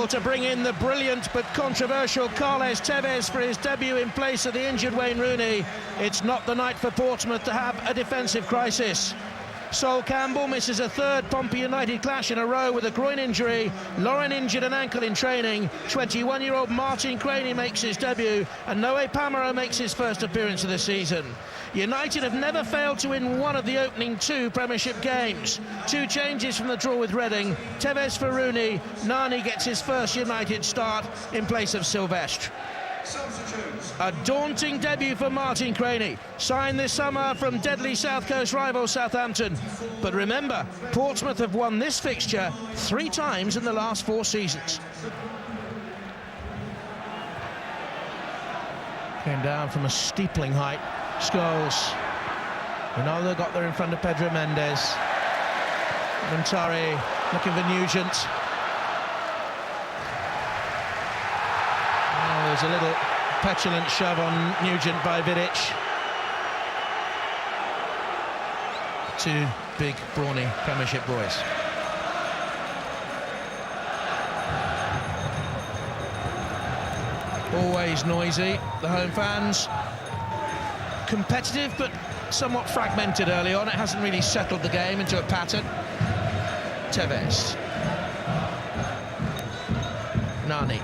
able to bring in the brilliant but controversial Carles Tevez for his debut in place of the injured Wayne Rooney. It's not the night for Portsmouth to have a defensive crisis. Sol Campbell misses a third Pompey United clash in a row with a groin injury. Lauren injured an ankle in training. 21-year-old Martin Craney makes his debut, and Noe Pamaro makes his first appearance of the season. United have never failed to win one of the opening two Premiership games. Two changes from the draw with Reading. Tevez for Rooney. Nani gets his first United start in place of Silvestre. A daunting debut for Martin Craney, signed this summer from deadly South Coast rival Southampton. But remember, Portsmouth have won this fixture 3 times in the last 4 seasons. Came down from a steepling height. Scholes. Ronaldo got there in front of Pedro Mendes. Montari looking for Nugent. There's a little petulant shove on Nugent by Vidic. 2 big, brawny Premiership boys. Always noisy, the home fans. Competitive, but somewhat fragmented early on. It hasn't really settled the game into a pattern. Tevez. Nani.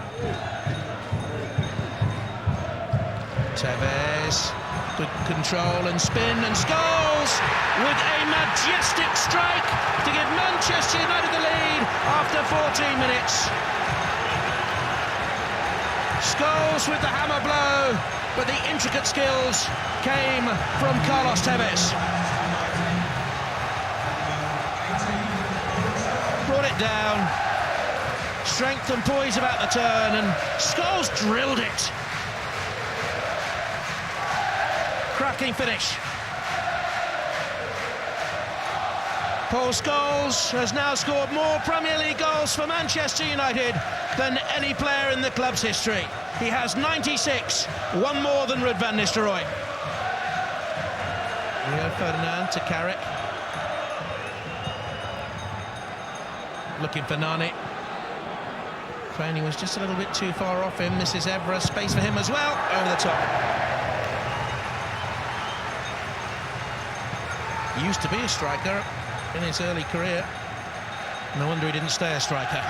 Tevez, good control and spin, and Scholes with a majestic strike to give Manchester United the lead after 14 minutes. Scholes with the hammer blow, but the intricate skills came from Carlos Tevez. Brought it down, strength and poise about the turn, and Scholes drilled it. Cracking finish. Paul Scholes has now scored more Premier League goals for Manchester United than any player in the club's history. He has 96, one more than Ruud van Nistelrooy. Rio Ferdinand to Carrick. Looking for Nani. Craney was just a little bit too far off him. Misses Evra, space for him as well. Over the top. He used to be a striker in his early career. No wonder he didn't stay a striker.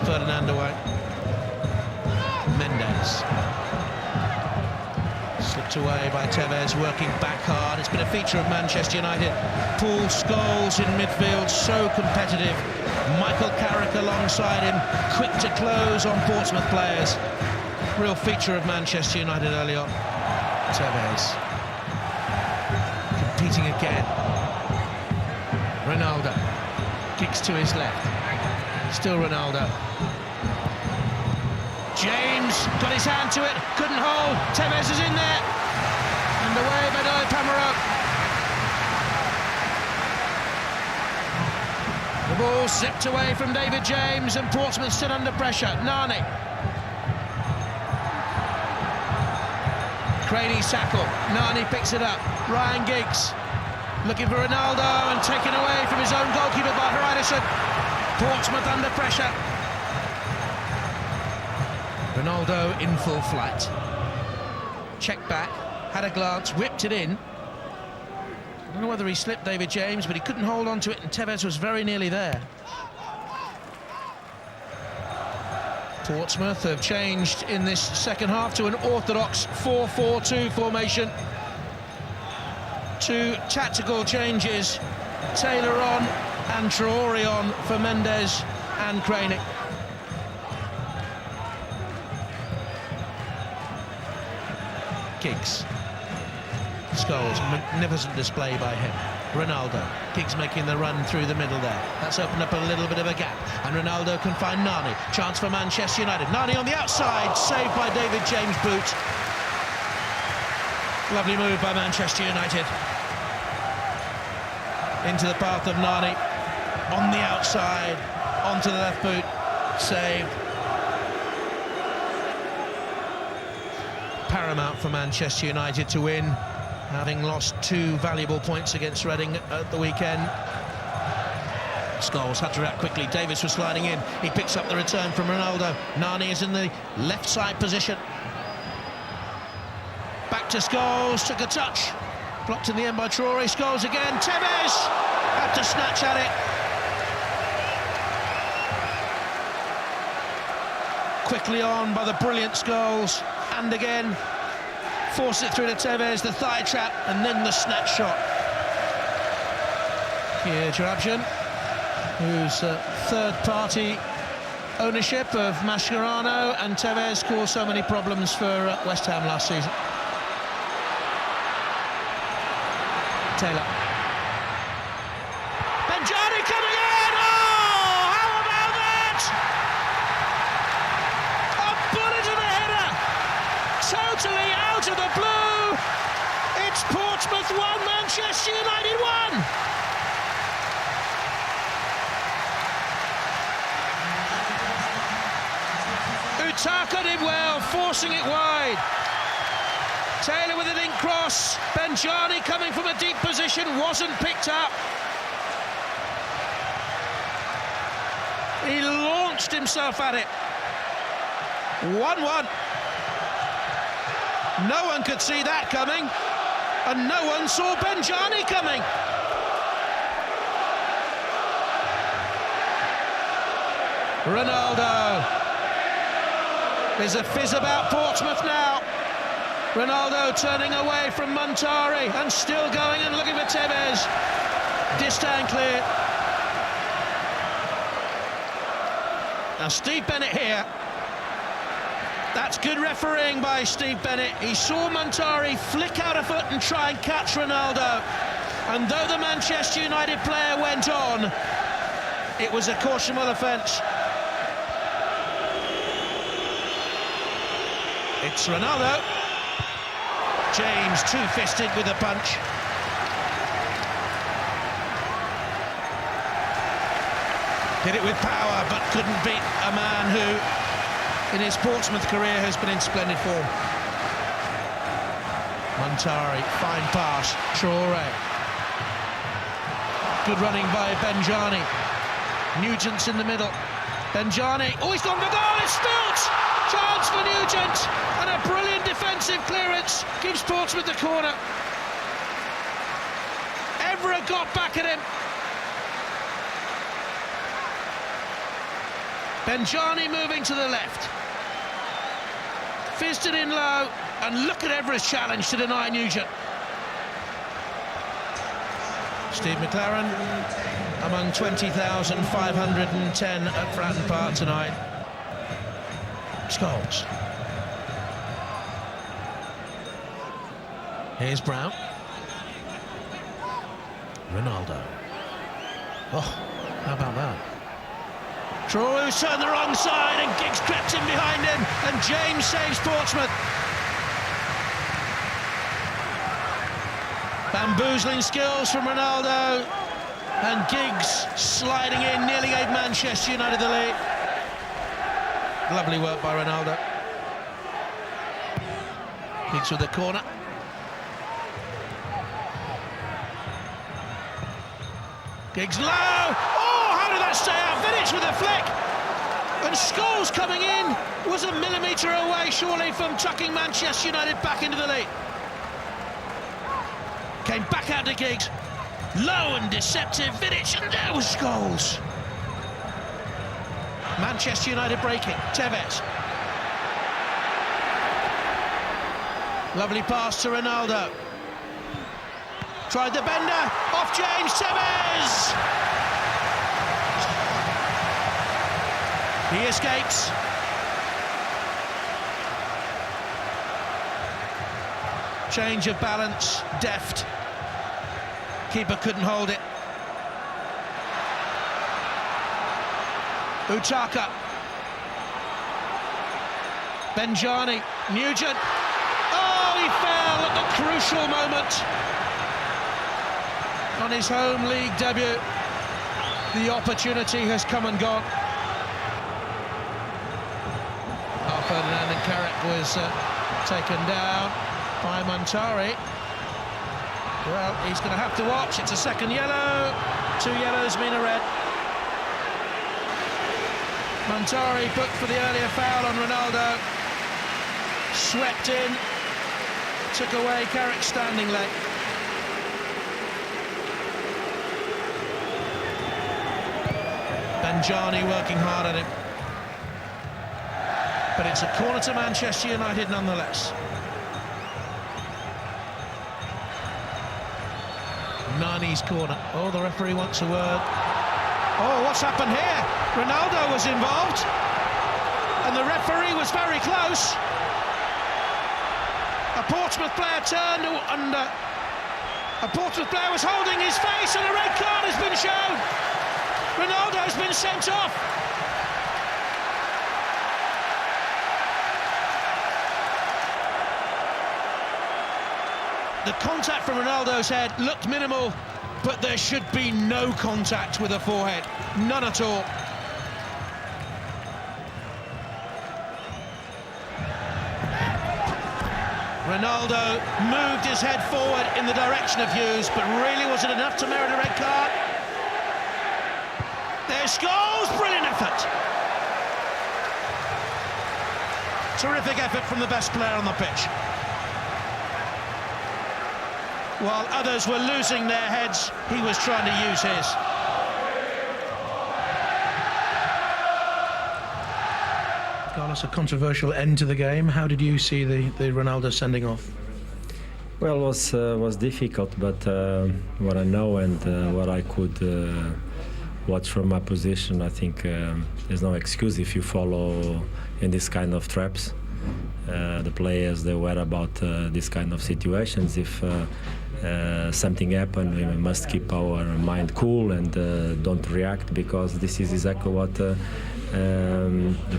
Ferdinand away. Mendes. Slipped away by Tevez, working back hard. It's been a feature of Manchester United. Paul Scholes in midfield, so competitive. Michael Carrick alongside him, quick to close on Portsmouth players. Real feature of Manchester United early on. Tevez. Competing again. Ronaldo. Kicks to his left. Still Ronaldo. James got his hand to it, couldn't hold. Tevez is in there. And away by Noe Pamaro. The ball zipped away from David James, and Portsmouth still under pressure. Nani. Craney's tackle. Nani picks it up. Ryan Giggs looking for Ronaldo and taken away from his own goalkeeper by Hreiderson. Portsmouth under pressure. Ronaldo in full flight. Checked back, had a glance, whipped it in. I don't know whether he slipped David James, but he couldn't hold on to it, and Tevez was very nearly there. Portsmouth have changed in this second half to an orthodox 4-4-2 formation. 2 tactical changes, Taylor on and Traore on for Mendes and Craney. Giggs. Scholes, magnificent display by him. Ronaldo. Giggs making the run through the middle there. That's opened up a little bit of a gap. And Ronaldo can find Nani. Chance for Manchester United. Nani on the outside. Saved by David James' boot. Lovely move by Manchester United. Into the path of Nani. On the outside. Onto the left boot. Saved. Paramount for Manchester United to win. having lost 2 valuable points against Reading at the weekend. Scholes had to react quickly. Davis was sliding in. He picks up the return from Ronaldo. Nani is in the left side position. Back to Scholes, took a touch. Blocked in the end by Traore. Scholes again. Tevez had to snatch at it. Quickly on by the brilliant Scholes. And again, force it through to Tevez, the thigh trap, and then the snatch shot. Here, Jarabjan, whose third-party ownership of Mascherano and Tevez caused so many problems for West Ham last season. Taylor. Benjani coming in! Oh, how about that? A bullet to the header! Totally out of the blue! It's Portsmouth 1, Manchester United 1! Utaka did well, forcing it wide. Taylor with an in cross. Benjani coming from a deep position, wasn't picked up. He launched himself at it. 1-1. No one could see that coming, and no one saw Benjani coming. Ronaldo. There's a fizz about Portsmouth now. Ronaldo turning away from Montari and still going and looking for Tevez. Distan clear. Now Steve Bennett here. That's good refereeing by Steve Bennett. He saw Montari flick out a foot and try and catch Ronaldo. And though the Manchester United player went on, it was a cautionable offence. It's Ronaldo. James two-fisted with a punch. Did it with power, but couldn't beat a man who, in his Portsmouth career, has been in splendid form. Montari, fine pass. Traore. Good running by Benjani. Nugent's in the middle. Benjani. Oh, he's gone for goal. It's spilt. Chance for Nugent, and a brilliant defensive clearance gives Portsmouth the corner. Evra got back at him. Benjani moving to the left. Fizzed it in low, and look at Evra's challenge to deny Nugent. Steve McLaren among 20,510 at Fratton Park tonight. Scholes. Here's Brown. Ronaldo. Oh, how about that? Traore's turned the wrong side and Giggs crept in behind him, and James saves Portsmouth. Bamboozling skills from Ronaldo, and Giggs sliding in, nearly gave Manchester United the lead. Lovely work by Ronaldo. Giggs with the corner. Giggs low. Oh, how did that stay out? Finished with a flick. And Scholes coming in was a millimetre away, surely, from tucking Manchester United back into the lead. Came back out to Giggs. Low and deceptive. Vidic, and there was Scholes. Manchester United breaking. Tevez. Lovely pass to Ronaldo. Tried the bender. Off James. Tevez. He escapes. Change of balance. Deft. Keeper couldn't hold it. Utaka. Benjani. Nugent. Oh, he fell at the crucial moment. On his home league debut, the opportunity has come and gone. Ferdinand and Carrick was taken down by Montari. Well, he's going to have to watch. It's a second yellow. 2 yellows mean a red. Montari booked for the earlier foul on Ronaldo. Swept in. Took away Carrick's standing leg. Benjani working hard at him. But it's a corner to Manchester United nonetheless. Nani's corner. Oh, the referee wants a word. Oh, what's happened here? Ronaldo was involved. And the referee was very close. A Portsmouth player turned under. A Portsmouth player was holding his face and a red card has been shown. Ronaldo's been sent off. The contact from Ronaldo's head looked minimal, but there should be no contact with the forehead. None at all. Ronaldo moved his head forward in the direction of Hughes, but really was it enough to merit a red card? There's Scholes, brilliant effort. Terrific effort from the best player on the pitch. While others were losing their heads, he was trying to use his. Carlos, a controversial end to the game. How did you see the Ronaldo sending off? Well, it was difficult, but what I know and what I could watch from my position, I think there's no excuse if you follow in this kind of traps. The players, they aware about this kind of situations. If something happens, we must keep our mind cool and don't react, because this is exactly what the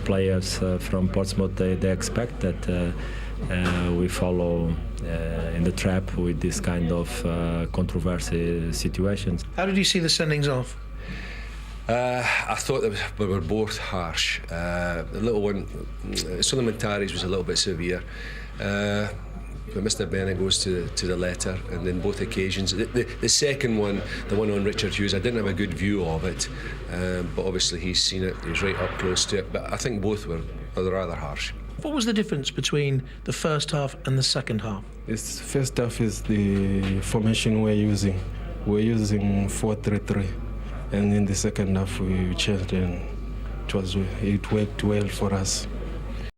players from Portsmouth, they expect, that we follow in the trap with this kind of controversy situations. How did you see the sendings off? I thought they were both harsh. The little one, Montari's was a little bit severe. But Mr. Bennett goes to the letter, and then both occasions. The second one, the one on Richard Hughes, I didn't have a good view of it, but obviously he's seen it, he was right up close to it. But I think both were rather harsh. What was the difference between the first half and the second half? This first half is the formation we're using. We're using 4-3-3. And in the second half we changed, and it worked well for us.